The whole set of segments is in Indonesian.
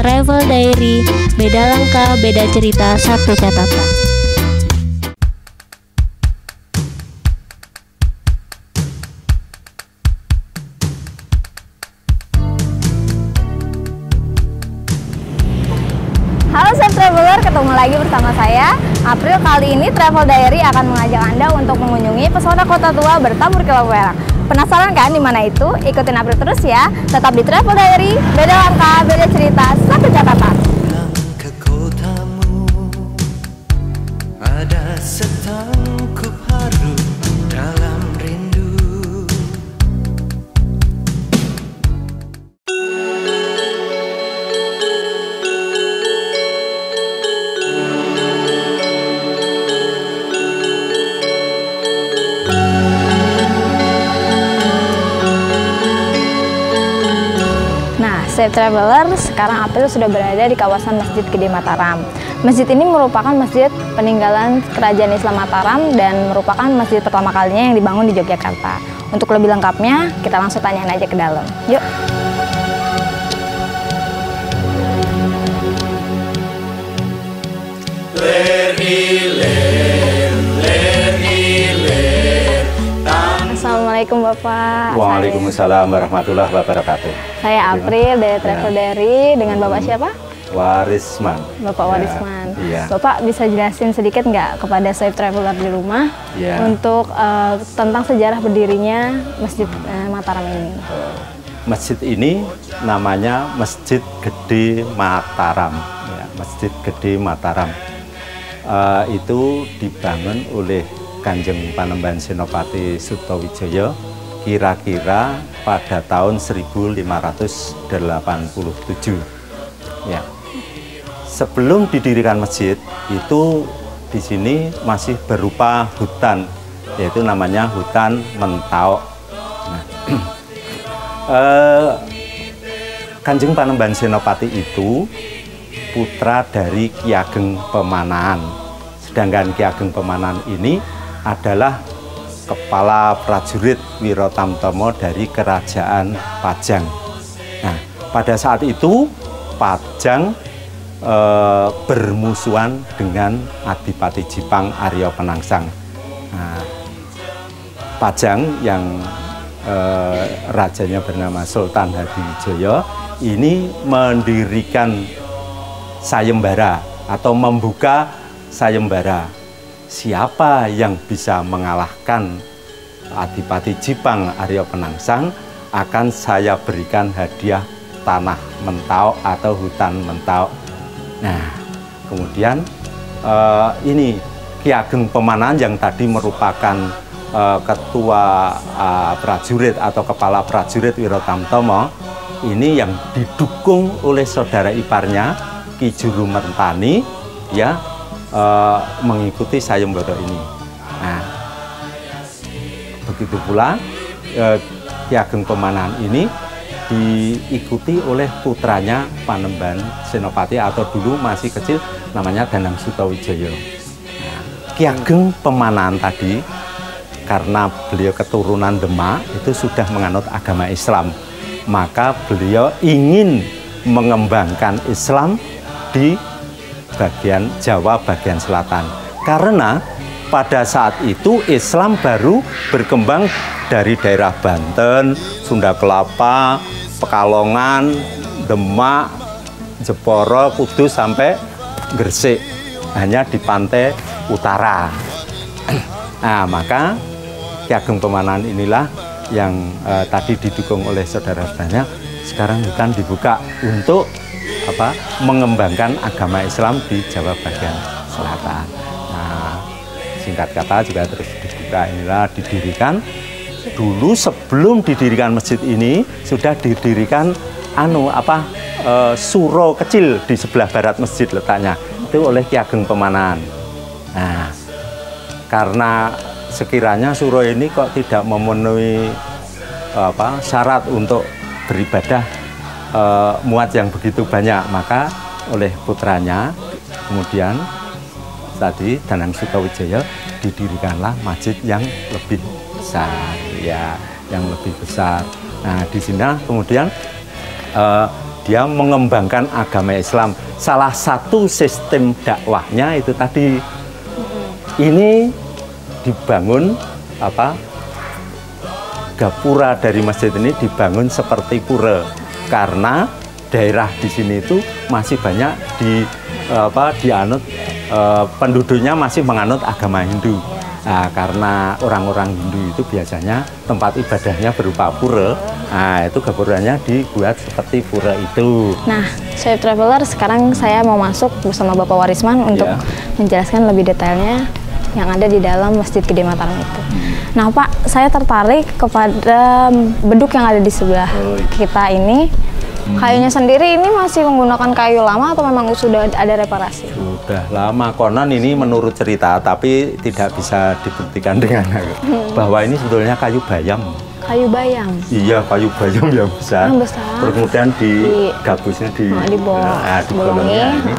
Travel Diary, beda langkah, beda cerita, satu catatan. Halo Safe Traveler, ketemu lagi bersama saya April. Kali ini Travel Diary akan mengajak Anda untuk mengunjungi pesona kota tua bertabur kilau perak. Penasaran kan di mana itu? Ikutin April terus ya. Tetap di Travel Diary, beda langkah, beda cerita, satu catatan. Ke kotamu ada setangkup haru dalam rindu. Safe Traveler, sekarang April sudah berada di kawasan Masjid Gede Mataram. Masjid ini merupakan masjid peninggalan Kerajaan Islam Mataram dan merupakan masjid pertama kalinya yang dibangun di Yogyakarta. Untuk lebih lengkapnya, kita langsung tanyain aja ke dalam. Yuk! Assalamualaikum Bapak. Waalaikumsalam warahmatullahi wabarakatuh. Saya April dari Travel Diary, dengan Bapak siapa? Warisman. Bapak Warisman. Iya. Bapak bisa jelasin sedikit nggak kepada Safe Traveler di rumah untuk tentang sejarah berdirinya Masjid Mataram ini? Masjid ini namanya Masjid Gede Mataram. Ya, Masjid Gede Mataram itu dibangun oleh Kanjeng Panembahan Senopati Sutowijaya kira-kira pada tahun 1587. Ya. Sebelum didirikan masjid itu di sini masih berupa hutan, yaitu namanya hutan Mentau. Nah, Kanjeng Panembahan Senopati itu putra dari Ki Ageng Pemanahan. Sedangkan Ki Ageng Pemanahan ini adalah kepala prajurit Wirotamtomo dari Kerajaan Pajang. Nah, pada saat itu Pajang bermusuhan dengan Adipati Jipang Arya Penangsang. Nah, Pajang yang rajanya bernama Sultan Hadiwijaya ini mendirikan sayembara atau membuka sayembara. Siapa yang bisa mengalahkan Adipati Jipang Arya Penangsang akan saya berikan hadiah tanah Mentau atau hutan Mentau. Nah, kemudian ini Ki Ageng Pemanahan yang tadi merupakan ketua prajurit atau kepala prajurit Wirotamtomo ini yang didukung oleh saudara iparnya Ki Juru Mertani ya mengikuti sayembara ini. Nah, begitu pula Ki Ageng Pemanahan ini diikuti oleh putranya Panembahan Senopati atau dulu masih kecil namanya Danang Sutawijaya. Nah, Ki Ageng Pemanahan tadi karena beliau keturunan Demak itu sudah menganut agama Islam, maka beliau ingin mengembangkan Islam di bagian Jawa bagian selatan, karena pada saat itu Islam baru berkembang dari daerah Banten, Sunda Kelapa, Pekalongan, Demak, Jepara, Kudus sampai Gresik, hanya di pantai utara. Nah, maka Ki Ageng Pemanahan inilah yang tadi didukung oleh saudara-saudaranya sekarang bukan dibuka untuk mengembangkan agama Islam di Jawa bagian selatan. Nah, singkat kata juga terus dibuka, inilah didirikan. Dulu sebelum didirikan masjid ini sudah didirikan suro kecil di sebelah barat masjid letaknya itu oleh Ki Ageng Pemanahan. Nah, karena sekiranya suro ini kok tidak memenuhi syarat untuk beribadah muat yang begitu banyak, maka oleh putranya kemudian tadi Danang Sutawijaya didirikanlah masjid yang lebih besar, ya, yang lebih besar. Nah, di sini kemudian dia mengembangkan agama Islam. Salah satu sistem dakwahnya itu tadi. Ini dibangun gapura dari masjid ini dibangun seperti pura, karena daerah di sini itu masih banyak dianut penduduknya masih menganut agama Hindu. Nah, karena orang-orang Hindu itu biasanya tempat ibadahnya berupa pura, nah itu gapuranya dibuat seperti pura itu. Nah, Safe Traveler, sekarang saya mau masuk bersama Bapak Warisman untuk menjelaskan lebih detailnya yang ada di dalam Masjid Gede Mataram itu. Nah, Pak, saya tertarik kepada beduk yang ada di sebelah kita ini. Kayunya sendiri ini masih menggunakan kayu lama atau memang sudah ada reparasi? Sudah lama, konon ini menurut cerita, tapi tidak bisa dibuktikan dengan bahwa ini sebetulnya kayu bayam. Kayu bayam? Iya, kayu bayam yang besar. Terus kemudian digabusnya di bolongnya ini.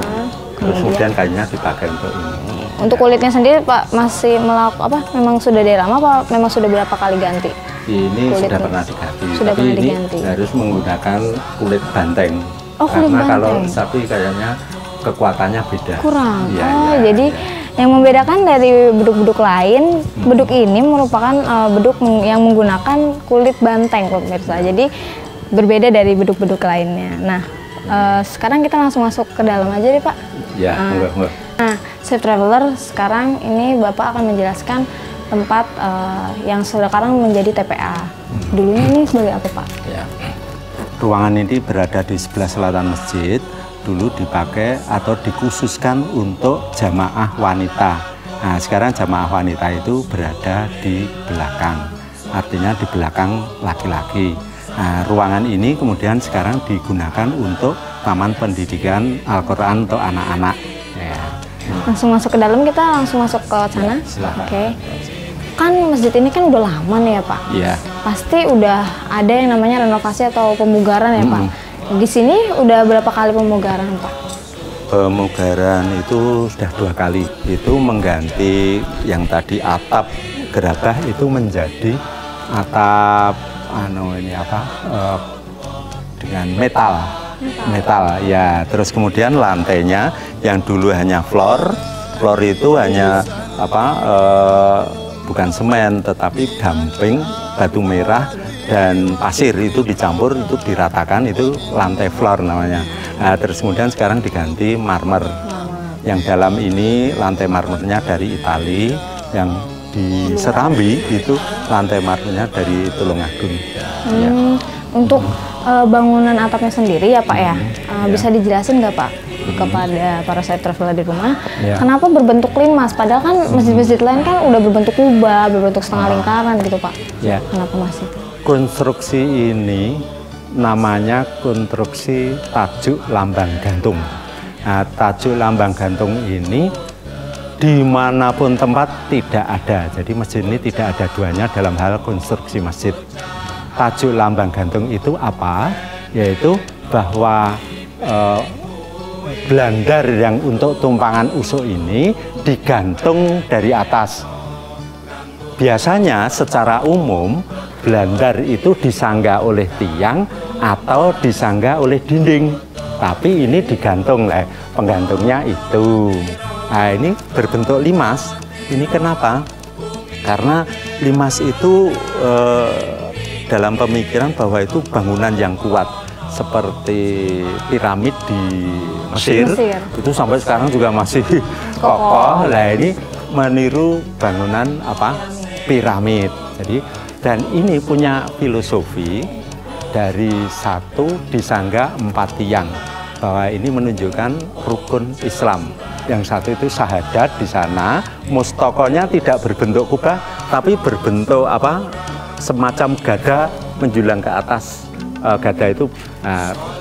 Terus kemudian kayunya dipakai untuk ini. Untuk kulitnya sendiri, Pak, masih memang sudah dari lama, Pak? Memang sudah berapa kali ganti? Ini kulitnya sudah pernah diganti, sudah tapi pernah ini diganti. Harus menggunakan kulit banteng. Oh, kulit karena banteng. Kalau sapi kayaknya kekuatannya beda. Kurang. Ya, Jadi yang membedakan dari beduk-beduk lain, beduk ini merupakan beduk yang menggunakan kulit banteng, pemirsa. Jadi berbeda dari beduk-beduk lainnya. Nah, sekarang kita langsung masuk ke dalam aja deh, Pak. Ya, enggak. Nah, Safe Traveler, sekarang ini Bapak akan menjelaskan tempat yang sekarang menjadi TPA. Dulunya ini sebagai apa, Pak? Ya. Ruangan ini berada di sebelah selatan masjid. Dulu dipakai atau dikhususkan untuk jamaah wanita. Nah, sekarang jamaah wanita itu berada di belakang. Artinya di belakang laki-laki. Nah, ruangan ini kemudian sekarang digunakan untuk taman pendidikan Al-Quran untuk anak-anak. Ya. Langsung masuk ke dalam, kita langsung masuk ke sana. Oke. Kan masjid ini kan udah lama nih ya, Pak? Iya. Pasti udah ada yang namanya renovasi atau pemugaran ya, Pak? Di sini udah berapa kali pemugaran, Pak? Pemugaran itu sudah 2 kali. Itu mengganti yang tadi atap gerabah itu menjadi atap dengan metal ya. Terus kemudian lantainya yang dulu hanya floor itu hanya bukan semen tetapi gamping, batu merah dan pasir itu dicampur, itu diratakan, itu lantai floor namanya. Nah, terus kemudian sekarang diganti marmer. Yang dalam ini lantai marmernya dari Itali, yang di Serambi itu lantai marmernya dari Tulungagung. Ya. Untuk bangunan atapnya sendiri ya, Pak ya, bisa dijelasin nggak, Pak, kepada para Safe Traveler di rumah, kenapa berbentuk limas? Padahal kan masjid-masjid lain kan udah berbentuk kubah, berbentuk setengah lingkaran gitu, Pak. Ya. Kenapa masih? Konstruksi ini namanya konstruksi tajuk lambang gantung. Nah, tajuk lambang gantung ini dimanapun tempat tidak ada. Jadi masjid ini tidak ada duanya dalam hal konstruksi masjid. Tajuk lambang gantung itu apa? Yaitu bahwa belandar yang untuk tumpangan usuk ini digantung dari atas. Biasanya secara umum belandar itu disangga oleh tiang atau disangga oleh dinding. Tapi ini digantung, penggantungnya itu. Nah, ini berbentuk limas. Ini kenapa? Karena limas itu dalam pemikiran bahwa itu bangunan yang kuat, seperti piramid di Mesir. Itu sampai sekarang juga masih kokoh. Nah, ini meniru bangunan piramid. Jadi, dan ini punya filosofi dari 1 disangga 4 tiang, bahwa ini menunjukkan rukun Islam. Yang 1 itu syahadat di sana, mustokonya tidak berbentuk kubah, tapi berbentuk semacam gada menjulang ke atas. Gada itu,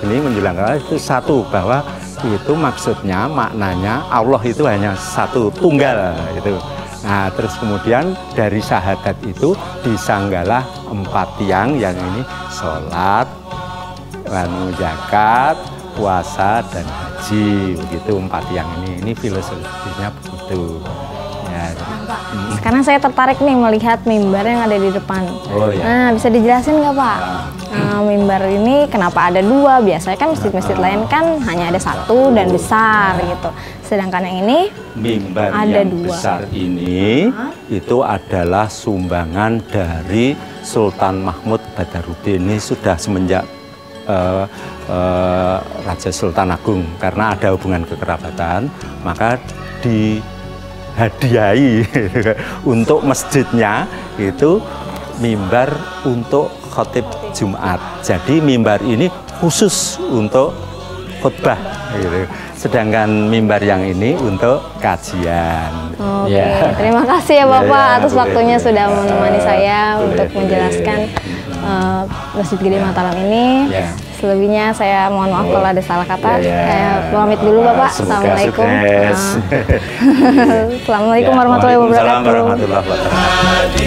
ini menjulang ke atas itu 1, bahwa itu maksudnya, maknanya Allah itu hanya 1, tunggal itu. Nah, terus kemudian dari syahadat itu disanggalah 4 tiang, yang ini sholat, zakat, puasa, dan haji. Begitu 4 tiang ini filosofinya begitu. Ya. Pak, Sekarang saya tertarik nih melihat mimbar yang ada di depan. Oh, iya. Nah, bisa dijelasin nggak Pak? Mimbar ini kenapa ada dua? Biasanya kan masjid-masjid lain kan hanya ada satu dan besar gitu. Sedangkan yang ini mimbar ada yang dua. besar ini itu adalah sumbangan dari Sultan Mahmud Badarudin. Ini sudah semenjak Raja Sultan Agung, karena ada hubungan kekerabatan, maka dihadiahi untuk masjidnya itu mimbar untuk khotib Jumat. Jadi mimbar ini khusus untuk khutbah gitu. Sedangkan mimbar yang ini untuk kajian. Oke, Ya. terima kasih ya Bapak Ya, atas boleh, waktunya boleh. sudah menemani saya Boleh, untuk boleh. menjelaskan Masjid Gede Mataram ini. Ya. Selebihnya saya mohon maaf kalau ada salah kata. Ya, ya. Saya pamit dulu Bapak. Semoga Assalamualaikum. sukses. Assalamualaikum Ya, warahmatullahi Waalaikumsalam wabarakatuh. warahmatullahi wabarakatuh.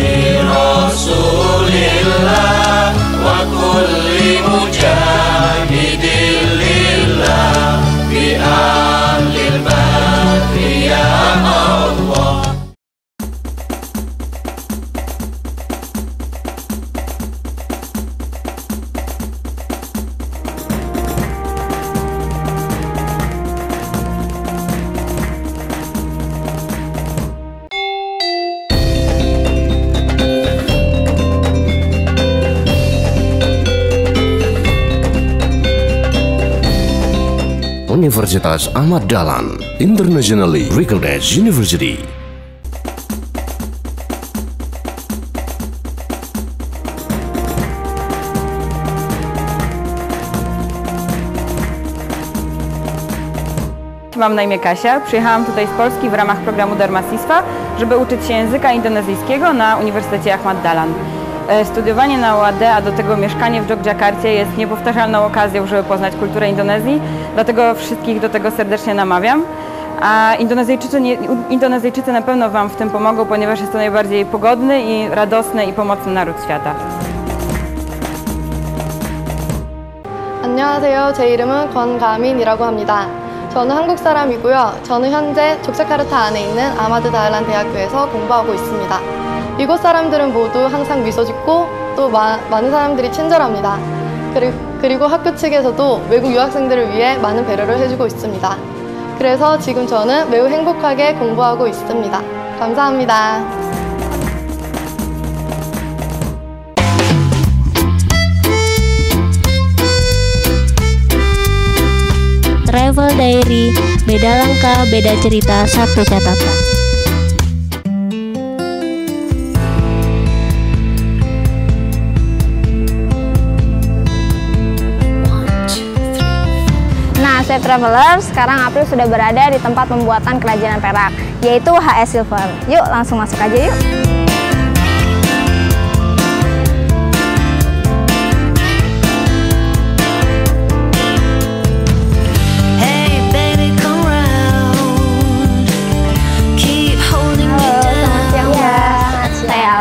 Universitas Ahmad Dahlan, internationally recognized university. Mam na imię Kasia. Przyjechałam tutaj z Polski w ramach programu Dharmasistwa, żeby uczyć się języka indonezyjskiego na Uniwersytecie Ahmad Dahlan. Studiowanie na UAD, a do tego mieszkanie w Jogjakarcie jest niepowtarzalną okazją, żeby poznać kulturę Indonezji, dlatego wszystkich do tego serdecznie namawiam. A Indonezyjczycy na pewno Wam w tym pomogą, ponieważ jest to najbardziej pogodny i radosny i pomocny naród świata. 안녕하세요. 제 이름은 권가민이라고 합니다. 저는 한국 사람이고요. 저는 현재 족자카르타 안에 있는 아마드 다알란 대학교에서 공부하고 있습니다. 이곳 사람들은 모두 항상 미소 짓고 또 많은 사람들이 친절합니다. 그리고 학교 측에서도 외국 유학생들을 위해 많은 배려를 해주고 있습니다. 그래서 지금 저는 매우 행복하게 공부하고 있습니다. 감사합니다. Travel Diary, beda langkah, beda cerita, satu catatan. Nah, Safe Traveler, sekarang April sudah berada di tempat pembuatan kerajinan perak, yaitu HS Silver. Yuk, langsung masuk aja yuk.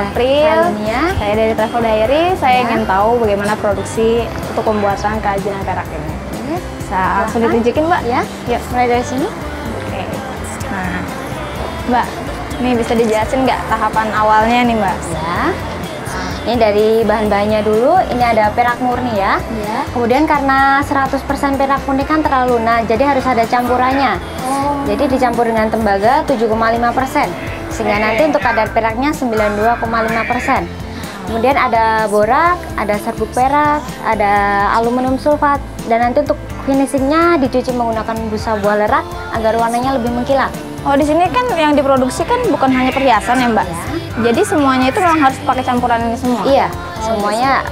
April, saya dari Travel Diary. Saya ingin tahu bagaimana produksi untuk pembuatan kerajinan perak ini. Bisa langsung ditunjukin Mbak? Ya. Yuk, mulai dari sini. Oke. Nah, Mbak, ini bisa dijelasin nggak tahapan awalnya nih Mbak? Ya. Ini dari bahan-bahannya dulu. Ini ada perak murni ya. Kemudian karena 100% perak murni kan terlalu lunak, jadi harus ada campurannya. Jadi dicampur dengan tembaga 7,5%. Sehingga nanti untuk kadar peraknya 92,5%. Kemudian ada borak, ada serbuk perak, ada aluminium sulfat, dan nanti untuk finishingnya dicuci menggunakan busa buah lerak agar warnanya lebih mengkilat. Oh, di sini kan yang diproduksi kan bukan hanya perhiasan ya Mbak? Ya. Jadi semuanya itu memang harus pakai campuran ini semua? Iya, semuanya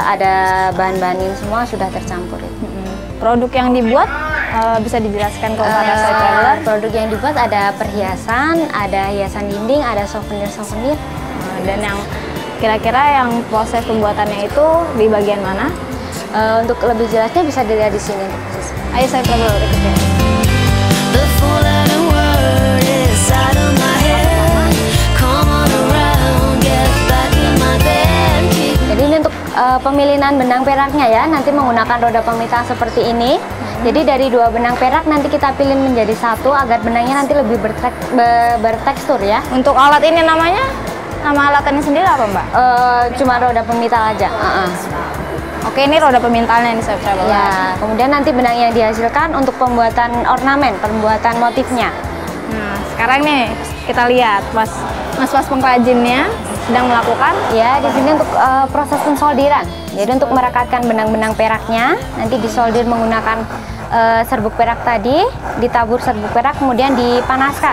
ada bahan-bahan ini semua sudah tercampur. Produk yang dibuat bisa dijelaskan kepada Safe Traveler? Produk yang dibuat ada perhiasan, ada hiasan dinding, ada souvenir-souvenir. Dan yang kira-kira yang proses pembuatannya itu di bagian mana? Untuk lebih jelasnya bisa dilihat di sini. Ayo Safe Traveler ikutin. Jadi ini untuk pemilihan benang peraknya ya, nanti menggunakan roda pemita seperti ini. Jadi dari 2 benang perak nanti kita pilih menjadi 1 agar benangnya nanti lebih bertekstur ya. Untuk alat ini namanya, nama alat ini sendiri apa Mbak? Cuma roda pemintal aja. Oke, ini roda pemintalnya nih Safe Traveler. Ya, kemudian nanti benang yang dihasilkan untuk pembuatan ornamen, pembuatan motifnya. Nah, sekarang nih kita lihat mas pengrajinnya sedang melakukan. Ya, di sini untuk proses pensoldiran. Jadi untuk merekatkan benang-benang peraknya, nanti disoldir menggunakan serbuk perak tadi, ditabur serbuk perak, kemudian dipanaskan,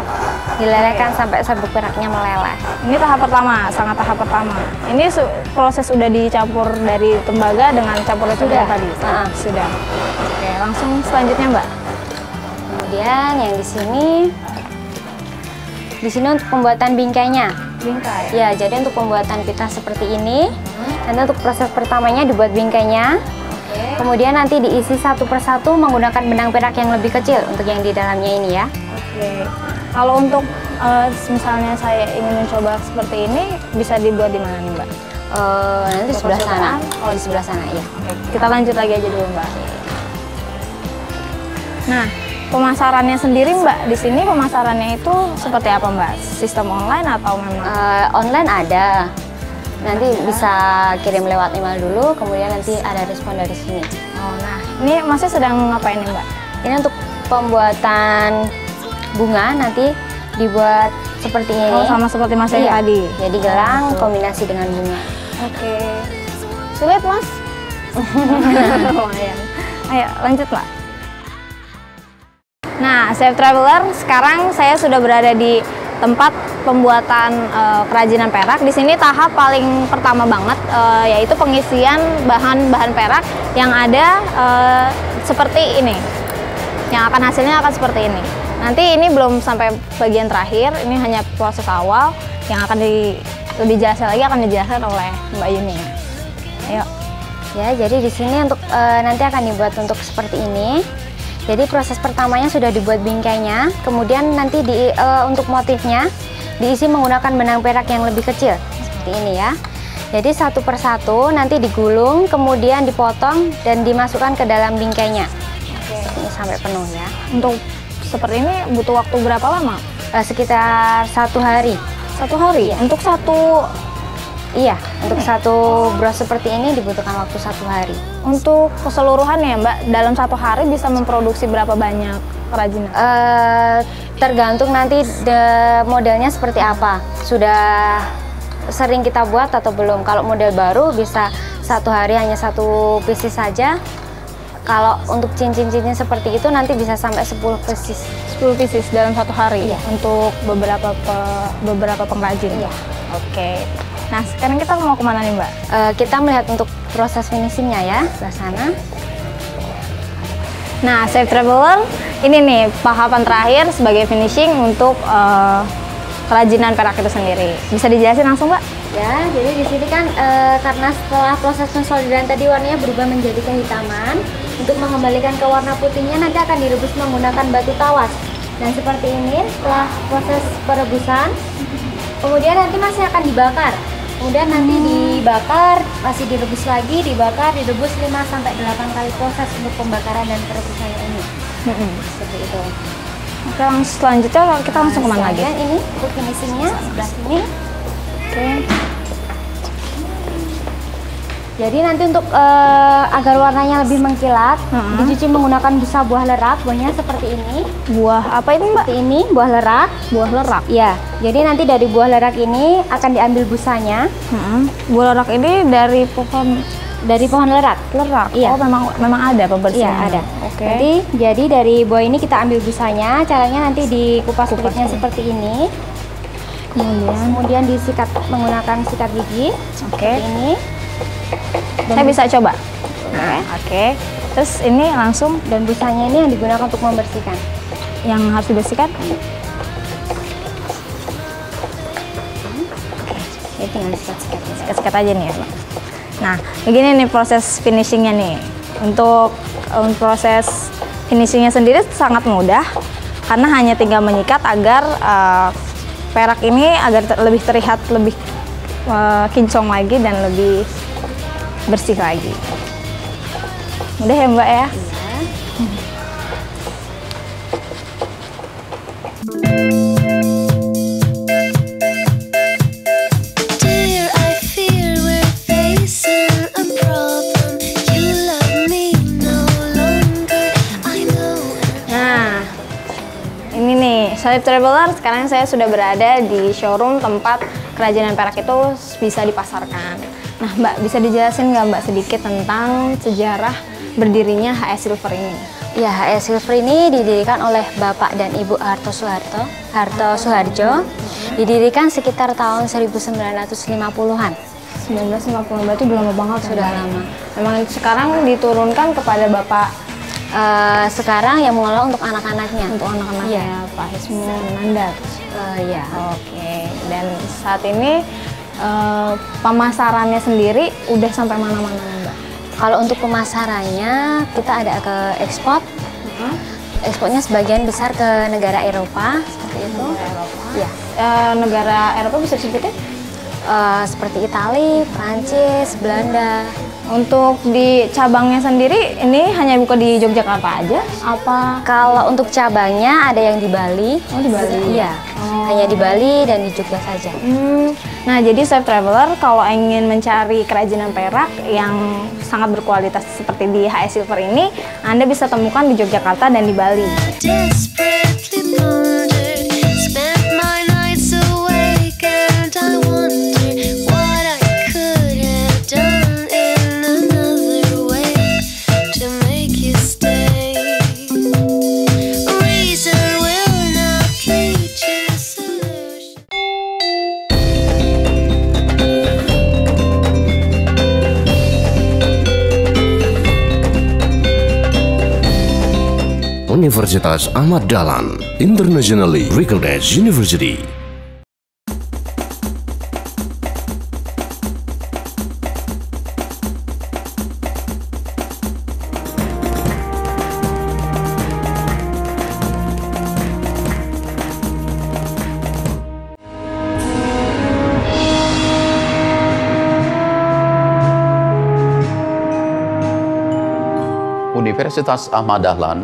dilelehkan sampai serbuk peraknya meleleh. Ini tahap pertama, sangat tahap pertama. Ini proses sudah dicampur dari tembaga dengan campur sudah tadi. Sudah. Oke, langsung selanjutnya Mbak. Kemudian yang di sini untuk pembuatan bingkainya. Bingkai. Ya, jadi untuk pembuatan pita seperti ini, nanti untuk proses pertamanya dibuat bingkainya. Kemudian nanti diisi satu persatu menggunakan benang perak yang lebih kecil untuk yang di dalamnya ini ya. Oke. Kalau untuk misalnya saya ingin mencoba seperti ini, bisa dibuat di mana nih Mbak? Nanti di sebelah sana. Oh, di sebelah sana ya. Oke, kita lanjut lagi aja dulu Mbak. Nah, pemasarannya sendiri Mbak, di sini pemasarannya itu seperti apa Mbak? Sistem online atau memang? Online ada. Nanti bisa kirim lewat email dulu, kemudian nanti ada respon dari sini. Oh, nah, ini Masnya sedang ngapain nih Mbak? Ini untuk pembuatan bunga nanti dibuat seperti ini. Oh, sama seperti Masnya tadi. Jadi gelang kombinasi dengan bunga. Oke. Sulit Mas? Lumayan. Ayo lanjut Mbak. Nah, Safe Traveler, sekarang saya sudah berada di tempat pembuatan kerajinan perak. Di sini tahap paling pertama banget yaitu pengisian bahan-bahan perak yang ada seperti ini. Yang akan hasilnya akan seperti ini. Nanti ini belum sampai bagian terakhir, ini hanya proses awal yang akan lebih jelas lagi akan dijelaskan oleh Mbak Yuni. Ayo. Ya, jadi di sini untuk nanti akan dibuat untuk seperti ini. Jadi proses pertamanya sudah dibuat bingkainya, kemudian nanti untuk motifnya diisi menggunakan benang perak yang lebih kecil seperti ini ya. Jadi satu persatu nanti digulung, kemudian dipotong dan dimasukkan ke dalam bingkainya. Ini sampai penuh ya. Untuk seperti ini butuh waktu berapa lama? Sekitar 1 hari. 1 hari? Ya. Untuk satu. Iya, untuk satu bros seperti ini dibutuhkan waktu 1 hari. Untuk keseluruhan ya Mbak, dalam 1 hari bisa memproduksi berapa banyak kerajinan? Tergantung nanti modelnya seperti apa. Sudah sering kita buat atau belum. Kalau model baru bisa 1 hari hanya 1 pieces saja. Kalau untuk cincin-cincin seperti itu nanti bisa sampai 10 pieces. 10 pieces dalam 1 hari? Iya. Untuk beberapa pengrajin? Iya. Oke. Nah, sekarang kita mau kemana nih Mbak? Kita melihat untuk proses finishingnya ya, sebelah sana. Nah, Safe Traveler, ini nih tahapan terakhir sebagai finishing untuk kerajinan perak itu sendiri. Bisa dijelasin langsung Mbak? Ya, jadi di sini kan karena setelah proses pensoldiran tadi warnanya berubah menjadi kehitaman, untuk mengembalikan ke warna putihnya nanti akan direbus menggunakan batu tawas. Dan seperti ini setelah proses perebusan, kemudian nanti masih akan dibakar. Kemudian nanti dibakar, masih direbus lagi, dibakar, direbus 5-8 kali proses untuk pembakaran dan perebusannya ini. Seperti itu. Oke, selanjutnya kita langsung kemana lagi? Ini untuk finishingnya sebelah sini. Oke. Jadi nanti untuk agar warnanya lebih mengkilat, dicuci menggunakan busa buah lerak, buahnya seperti ini. Buah apa ini Mbak? Seperti ini, buah lerak. Buah lerak? Ya, jadi nanti dari buah lerak ini akan diambil busanya. Buah lerak ini dari pohon? Dari pohon lerak. Lerak? Iya. Oh, memang ada pembersihnya? Iya, ada. Oke. Jadi dari buah ini kita ambil busanya, caranya nanti dikupas kulitnya seperti ini. Kemudian disikat menggunakan sikat gigi. Oke. Seperti ini. Saya bisa coba? Oke. Terus ini langsung, dan busanya ini yang digunakan untuk membersihkan. Yang harus dibersihkan? Ini tinggal disikat-sikat. Sikat aja nih ya Mbak. Nah, begini nih proses finishingnya nih. Untuk proses finishingnya sendiri sangat mudah, karena hanya tinggal menyikat agar perak ini agar lebih terlihat lebih kinclong lagi dan lebih bersih lagi. Mudah ya Mbak ya? Dear, I fear we're facing a problem. You love me no longer. I know. Nah, ini nih, Sohib Traveler, sekarang saya sudah berada di showroom tempat kerajinan perak itu bisa dipasarkan. Nah, Mbak, bisa dijelasin nggak Mbak sedikit tentang sejarah berdirinya HS Silver ini? Ya, HS Silver ini didirikan oleh Bapak dan Ibu Harto Suharjo. Didirikan sekitar tahun 1950-an. 1950, berarti udah lama banget. Sudah lama. Memang sekarang diturunkan kepada Bapak Sekarang yang mengelola untuk anak-anaknya. untuk anak-anaknya, Iya. Pak Hismu Nandar. Ya. Oke, dan saat ini pemasarannya sendiri udah sampai mana-mana nih, Mbak? Kalau untuk pemasarannya kita ada ke ekspor. Ekspornya sebagian besar ke negara Eropa seperti itu. Ya. Negara Eropa bisa disebutin? Seperti Italia, Prancis, Belanda. Untuk di cabangnya sendiri ini hanya buka di Yogyakarta aja? Apa? Kalau untuk cabangnya ada yang di Bali. Oh, di Bali? Iya. Hanya di Bali dan di Jogja saja. Nah, jadi Sohib Traveler kalau ingin mencari kerajinan perak yang sangat berkualitas seperti di HS Silver ini, Anda bisa temukan di Yogyakarta dan di Bali. Desperately pondered, spent my nights awake, and I wonder what I could have done in another way to make you stay. Reason will not lead to solution. Universitas Ahmad Dahlan, internationally recognized university. Universitas Ahmad Dahlan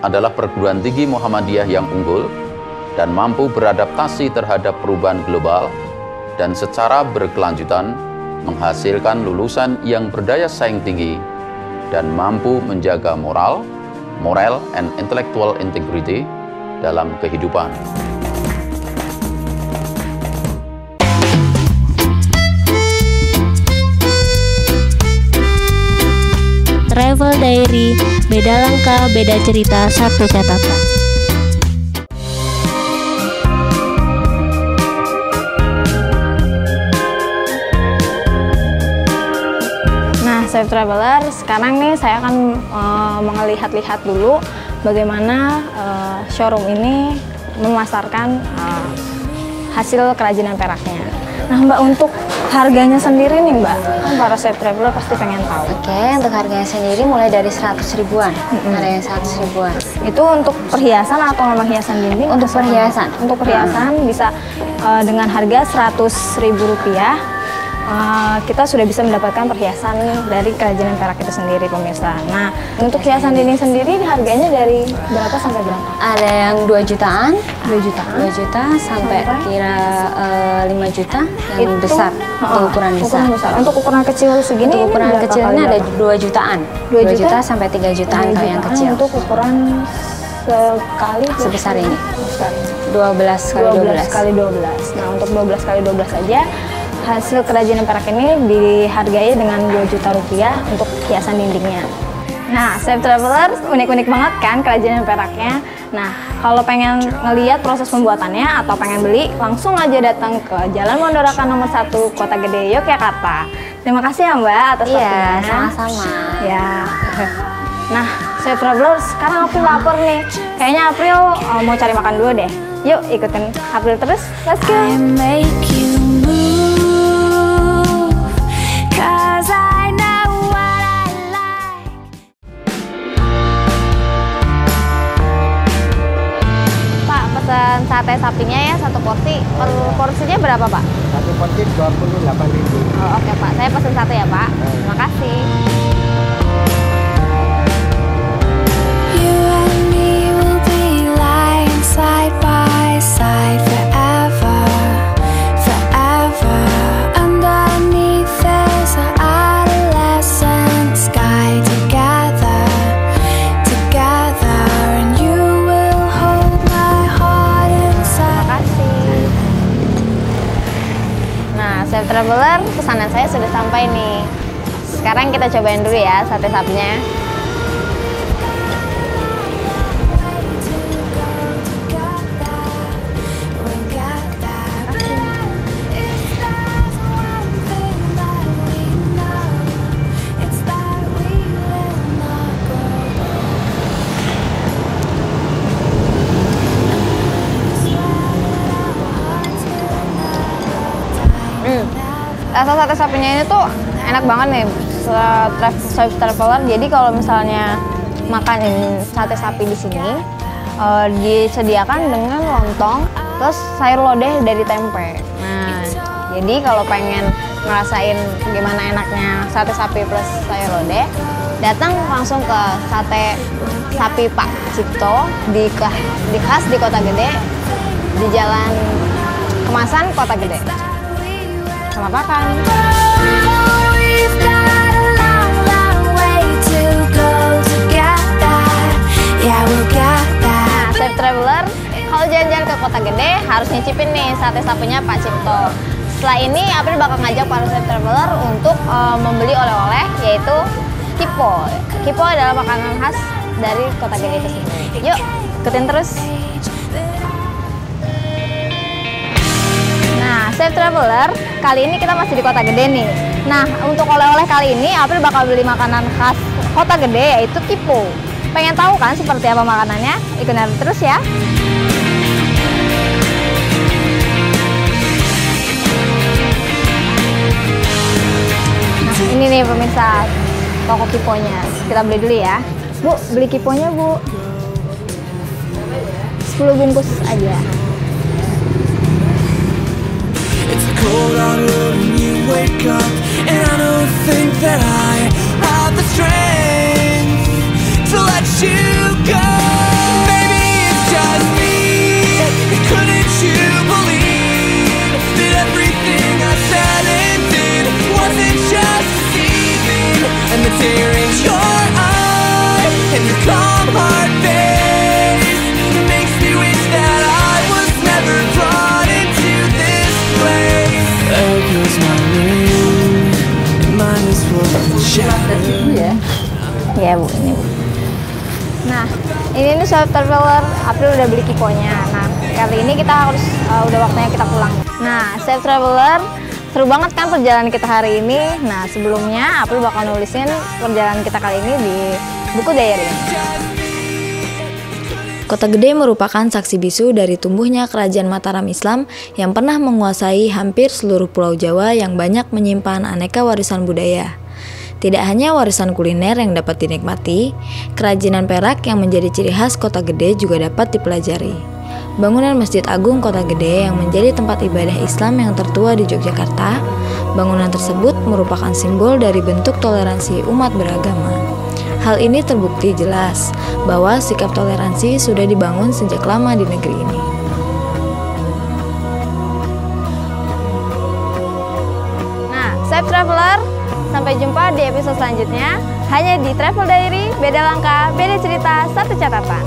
adalah perguruan tinggi Muhammadiyah yang unggul dan mampu beradaptasi terhadap perubahan global dan secara berkelanjutan menghasilkan lulusan yang berdaya saing tinggi dan mampu menjaga moral and intellectual integrity dalam kehidupan. Travel Diary, beda langkah, beda cerita, satu catatan. Nah, Sohib Traveler, sekarang nih saya akan melihat-lihat dulu bagaimana showroom ini memasarkan hasil kerajinan peraknya. Nah, Mbak, untuk harganya sendiri nih, Mbak, kan para Sohib Traveler pasti pengen tahu. Oke, untuk harganya sendiri mulai dari 100 ribuan. Ada yang 100 ribuan. Itu untuk perhiasan atau memang hiasan dinding? Untuk perhiasan. Untuk perhiasan bisa dengan harga Rp100.000. Kita sudah bisa mendapatkan perhiasan dari kerajinan perak itu sendiri, pemirsa. Nah, untuk hiasan dinding sendiri harganya dari berapa sampai berapa? Ada yang 2 jutaan, 2 jutaan, 2 juta sampai kira 5 juta yang itu, besar, untuk ukuran besar. Untuk ukuran kecil segini, untuk ukuran kecilnya ada 2 jutaan, 2 juta sampai 3 jutaan kalau yang kecil. Untuk ukuran sekali sebesar ini, 12 kali 12. Nah, untuk 12 kali 12 saja hasil kerajinan perak ini dihargai dengan Rp2 juta untuk hiasan dindingnya. Nah, Sohib Traveler, unik-unik banget kan kerajinan peraknya. Nah, kalau pengen ngeliat proses pembuatannya atau pengen beli, langsung aja datang ke Jalan Mondorakan nomor 1, Kota Gede, Yogyakarta. Terima kasih ya, Mbak, atas waktunya. Iya, sama-sama. Ya. Nah, Sohib Traveler, sekarang April lapar nih. Kayaknya April mau cari makan dulu deh. Yuk, ikutin April terus. Let's go. I make you move, 'cause I know what I like. Pak, pesan sate sapinya ya, 1 porsi. Per porsinya berapa, Pak? 1 porsi 28.000. Oh, oke, Pak. Saya pesan 1 ya, Pak. Terima kasih. You and me will be lying side by pesanan saya sudah sampai nih. Sekarang kita cobain dulu ya sate sapinya. Rasa sate sapinya ini tuh enak banget nih, traveler. Jadi kalau misalnya makan sate sapi di sini, disediakan dengan lontong, terus sayur lodeh dari tempe. Nah, jadi kalau pengen ngerasain gimana enaknya sate sapi plus sayur lodeh, datang langsung ke sate sapi Pak Cipto di khas di Kota Gede, di Jalan Kemasan Kota Gede. Selamat makan. Nah, Safe Traveler, kalau jalan-jalan ke Kota Gede harus nyicipin nih sate sapinya Pak Cipto. Setelah ini April bakal ngajak para Safe Traveler untuk membeli oleh-oleh, yaitu kipo. Kipo adalah makanan khas dari Kota Gede itu sendiri. Yuk, ikutin terus. Safe Traveler, kali ini kita masih di Kota Gede nih. Nah, untuk oleh-oleh kali ini April bakal beli makanan khas Kota Gede, yaitu kipo. Pengen tahu kan seperti apa makanannya? Ikutin terus ya. Nah, ini nih pemirsa toko kiponya. Kita beli dulu ya. Bu, beli kiponya, Bu. 10 bungkus aja. Cold out when you wake up, and I don't think that I have the strength to let you go. Maybe it's just me. Couldn't you believe that everything I said and did wasn't just deceiving? And the tear in your eye and your calm heart face, it makes me wish that I was never brought into this place. Ya Bu, ini Bu. Nah, ini nih Safe Traveler, April udah beli kiponya. Nah, kali ini kita harus udah waktunya kita pulang. Nah, Safe Traveler, seru banget kan perjalanan kita hari ini. Nah, sebelumnya April bakal nulisin perjalanan kita kali ini di buku diary. Kota Gede merupakan saksi bisu dari tumbuhnya kerajaan Mataram Islam yang pernah menguasai hampir seluruh Pulau Jawa yang banyak menyimpan aneka warisan budaya. Tidak hanya warisan kuliner yang dapat dinikmati, kerajinan perak yang menjadi ciri khas Kota Gede juga dapat dipelajari. Bangunan Masjid Agung Kota Gede yang menjadi tempat ibadah Islam yang tertua di Yogyakarta, bangunan tersebut merupakan simbol dari bentuk toleransi umat beragama. Hal ini terbukti jelas bahwa sikap toleransi sudah dibangun sejak lama di negeri ini. Nah, Safe Traveler, sampai jumpa di episode selanjutnya hanya di Travel Diary, beda langkah, beda cerita, satu catatan.